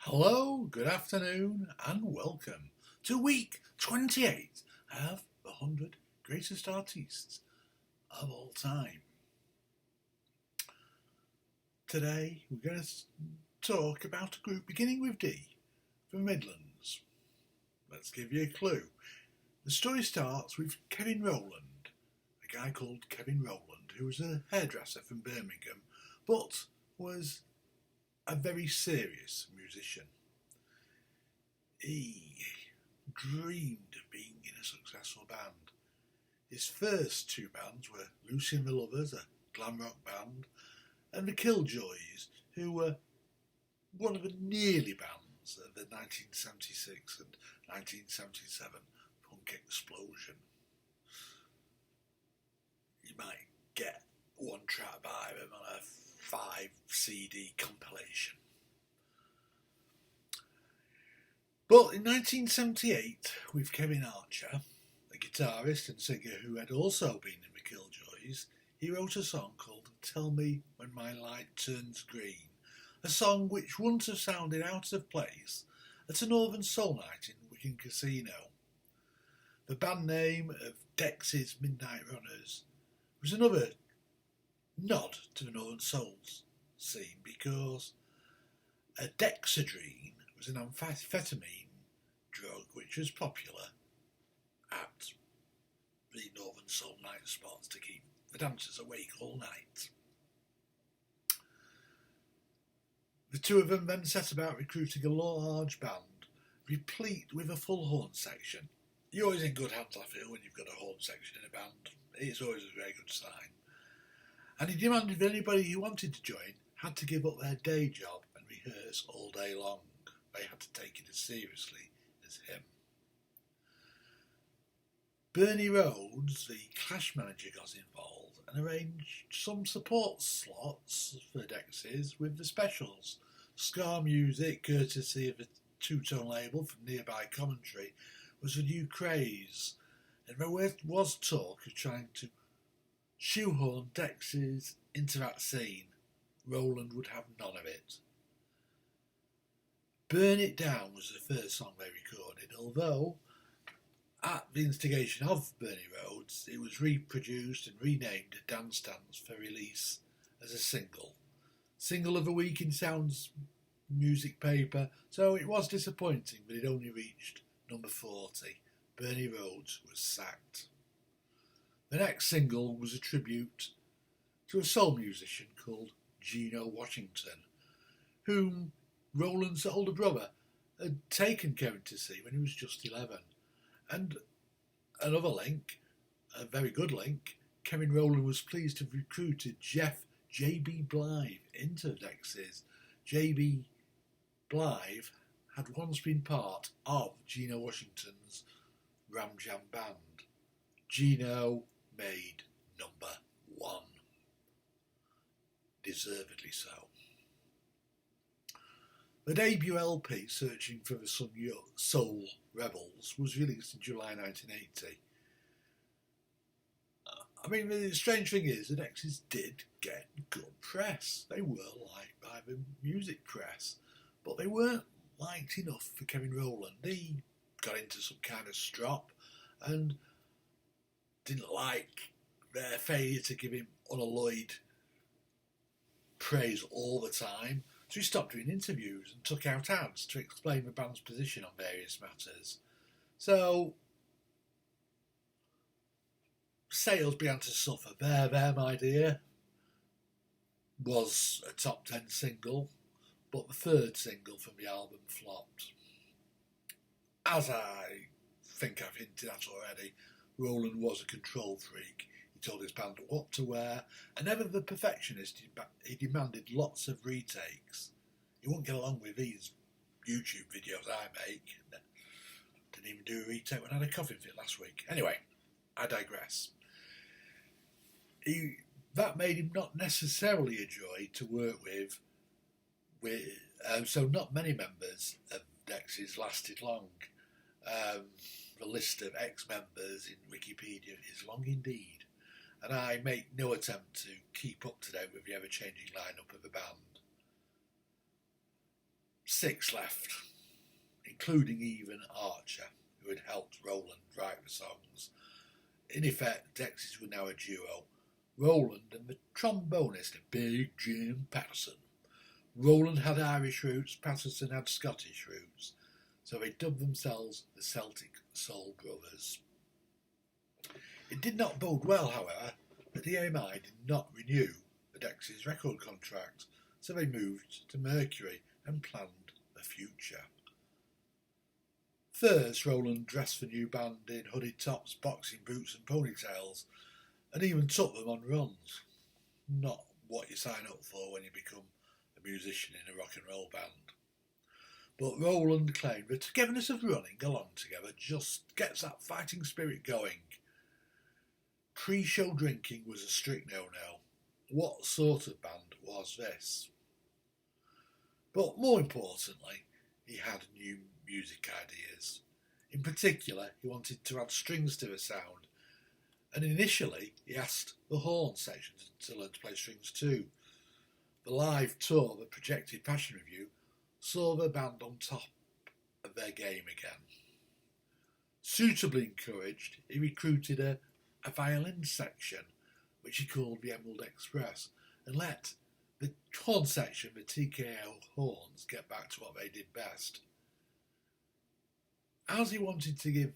Hello, good afternoon, and welcome to week 28 of the 100 Greatest Artists of All Time. Today we're going to talk about a group beginning with D from Midlands. Let's give you a clue. The story starts with Kevin Rowland, a guy called Kevin Rowland, who was a hairdresser from Birmingham, but was a very serious musician. He dreamed of being in a successful band. His first two bands were Lucy and the Lovers, a glam rock band, and the Killjoys, who were one of the nearly bands of the 1976 and 1977 punk explosion. You might get one track by them on a 5 CD compilation. But in 1978, with Kevin Archer, a guitarist and singer who had also been in the Killjoys, he wrote a song called Tell Me When My Light Turns Green, a song which wouldn't have sounded out of place at a Northern Soul night in Wigan Casino. The band name of Dexys Midnight Runners was another nod to the Northern Soul scene because a dexedrine was an amphetamine drug which was popular at the Northern Soul night spots to keep the dancers awake all night. The two of them then set about recruiting a large band, replete with a full horn section. You're always in good hands, I feel, when you've got a horn section in a band. It's always a very good sign. And he demanded that anybody who wanted to join had to give up their day job and rehearse all day long. They had to take it as seriously as him. Bernie Rhodes, the Clash manager, got involved and arranged some support slots for Dexys with the specials. Ska music, courtesy of a two-tone label from nearby Commentary, was a new craze, and there was talk of trying to shoehorn Dexys into that scene. Rowland would have none of it. Burn It Down was the first song they recorded, although at the instigation of Bernie Rhodes, it was reproduced and renamed Dance Dance for release as a single. Single of the week in Sound's music paper, so it was disappointing, but it only reached number 40. Bernie Rhodes was sacked. The next single was a tribute to a soul musician called Gino Washington, whom Rowland's older brother had taken Kevin to see when he was just 11. And another link, a very good link, Kevin Rowland was pleased to have recruited Jeff J.B. Blythe into Dexys. J.B. Blythe had once been part of Gino Washington's Ram Jam band. Gino made number 1. Deservedly so. The debut LP, Searching for the Soul Rebels, was released in July 1980. I mean, the strange thing is, the Dexys did get good press. They were liked by the music press, but they weren't liked enough for Kevin Rowland. He got into some kind of strop and didn't like their failure to give him unalloyed praise all the time. So he stopped doing interviews and took out ads to explain the band's position on various matters. So sales began to suffer. There, My Dear was a top 10 single, but the third single from the album flopped. As I think I've hinted at already, Rowland was a control freak. He told his band what to wear, and ever the perfectionist, he demanded lots of retakes. He won't get along with these YouTube videos I make. Didn't even do a retake when I had a coughing fit last week. Anyway, I digress. That made him not necessarily a joy to work with so not many members of Dexys lasted long. The list of ex-members in Wikipedia is long indeed, and I make no attempt to keep up to date with the ever-changing lineup of the band. 6 left, including even Archer, who had helped Roland write the songs. In effect, Dexys were now a duo, Roland and the trombonist Big Jim Patterson. Roland had Irish roots, Patterson had Scottish roots, so they dubbed themselves the Celtic Soul Brothers. It did not bode well, however, that the EMI did not renew the Dexys record contract, so they moved to Mercury and planned the future. First, Roland dressed the new band in hooded tops, boxing boots and ponytails, and even took them on runs. Not what you sign up for when you become a musician in a rock and roll band. But Roland claimed the togetherness of running along together just gets that fighting spirit going. Pre-show drinking was a strict no-no. What sort of band was this? But more importantly, he had new music ideas. In particular, he wanted to add strings to the sound, and initially he asked the horn section to learn to play strings too. The live tour that projected Passion Review saw the band on top of their game again. Suitably encouraged, he recruited a violin section, which he called the Emerald Express, and let the horn section, the TKO horns, get back to what they did best. As he wanted to give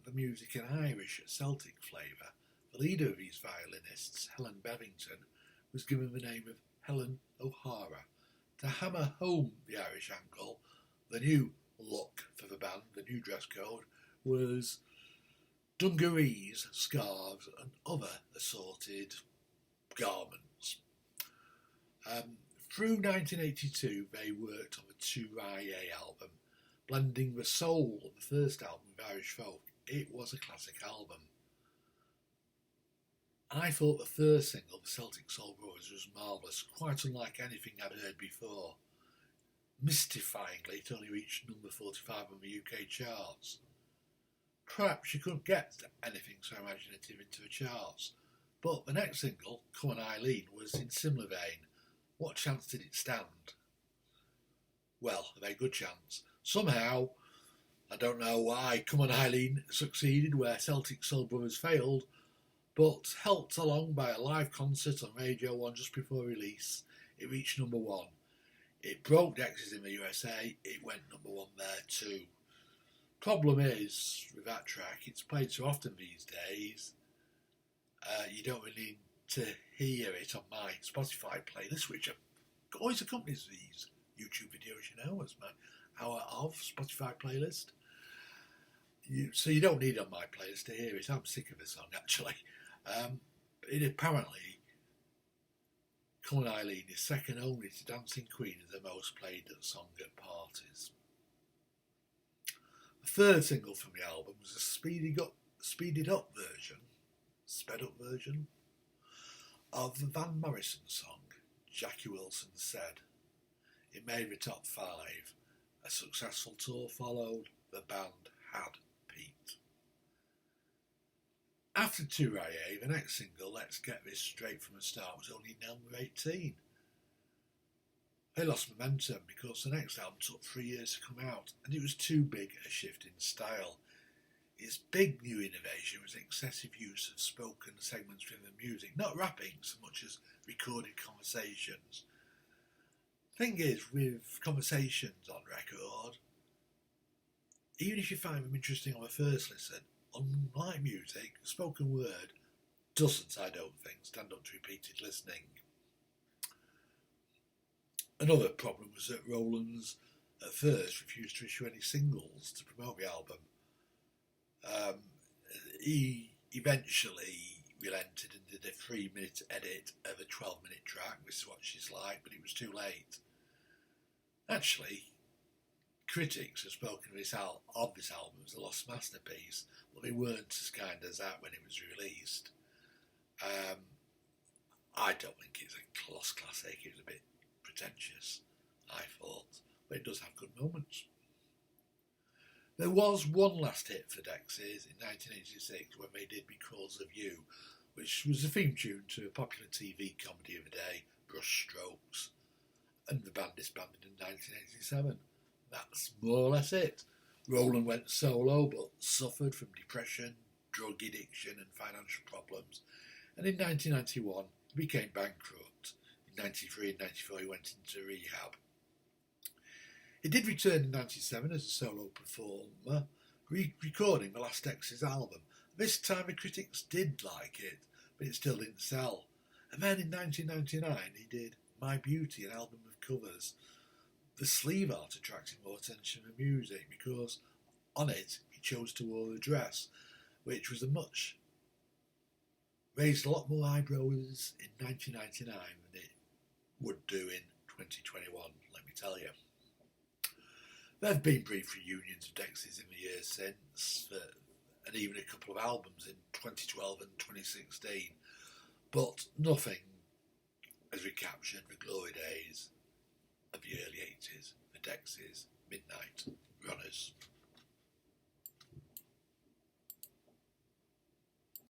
the music an Irish Celtic flavour, the leader of these violinists, Helen Bevington, was given the name of Helen O'Hara. To hammer home the Irish angle, the new look for the band, the new dress code, was dungarees, scarves and other assorted garments. Through 1982 they worked on the 2IA album, blending the soul of the first album with Irish folk. It was a classic album. I thought the first single, The Celtic Soul Brothers, was marvellous, quite unlike anything I'd heard before. Mystifyingly, it only reached number 45 on the UK charts. Perhaps you couldn't get anything so imaginative into the charts, but the next single, Come On Eileen, was in similar vein. What chance did it stand? Well, a very good chance. Somehow, I don't know why Come On Eileen succeeded where Celtic Soul Brothers failed, but helped along by a live concert on Radio 1 just before release, it reached number 1. It broke Dexys in the USA, it went number 1 there too. Problem is, with that track, it's played so often these days, you don't really need to hear it on my Spotify playlist, which always accompanies these YouTube videos, you know, as my hour of Spotify playlist. So you don't need it on my playlist to hear it. I'm sick of the song, actually. It apparently, Come On Eileen is second only to Dancing Queen as the most played song at parties. The third single from the album was a sped up version of the Van Morrison song, Jackie Wilson Said. It made the top 5. A successful tour followed. The band had peaked. After 2IA, the next single, Let's Get This Straight From the Start, was only number 18. They lost momentum because the next album took 3 years to come out, and it was too big a shift in style. Its big new innovation was excessive use of spoken segments within the music, not rapping so much as recorded conversations. Thing is, with conversations on record, even if you find them interesting on the first listen, unlike music, spoken word doesn't, I don't think, stand up to repeated listening. Another problem was that Roland's at first refused to issue any singles to promote the album. He eventually relented and did a 3-minute edit of a 12-minute track, This Is What She's Like, but it was too late. Actually, critics have spoken of this album as a lost masterpiece, but they weren't as kind as that when it was released. I don't think it's a lost classic. It was a bit pretentious, I thought, but it does have good moments. There was one last hit for Dexys in 1986 when they did Because of You, which was the theme tune to a popular TV comedy of the day, Brush Strokes, and the band disbanded in 1987. that's more or less it. Roland went solo but suffered from depression, drug addiction and financial problems, and in 1991 he became bankrupt. In 93 and 94 he went into rehab. He did return in 97 as a solo performer, recording the last Dexys album. This time the critics did like it, but it still didn't sell. And then in 1999 he did My Beauty, an album of covers. The sleeve art attracted more attention than music because on it he chose to wear a dress, which was raised a lot more eyebrows in 1999 than it would do in 2021, let me tell you. There have been brief reunions of Dexys in the years since, and even a couple of albums in 2012 and 2016, but nothing has recaptured the glory days of the early 80s, the Dexys Midnight Runners.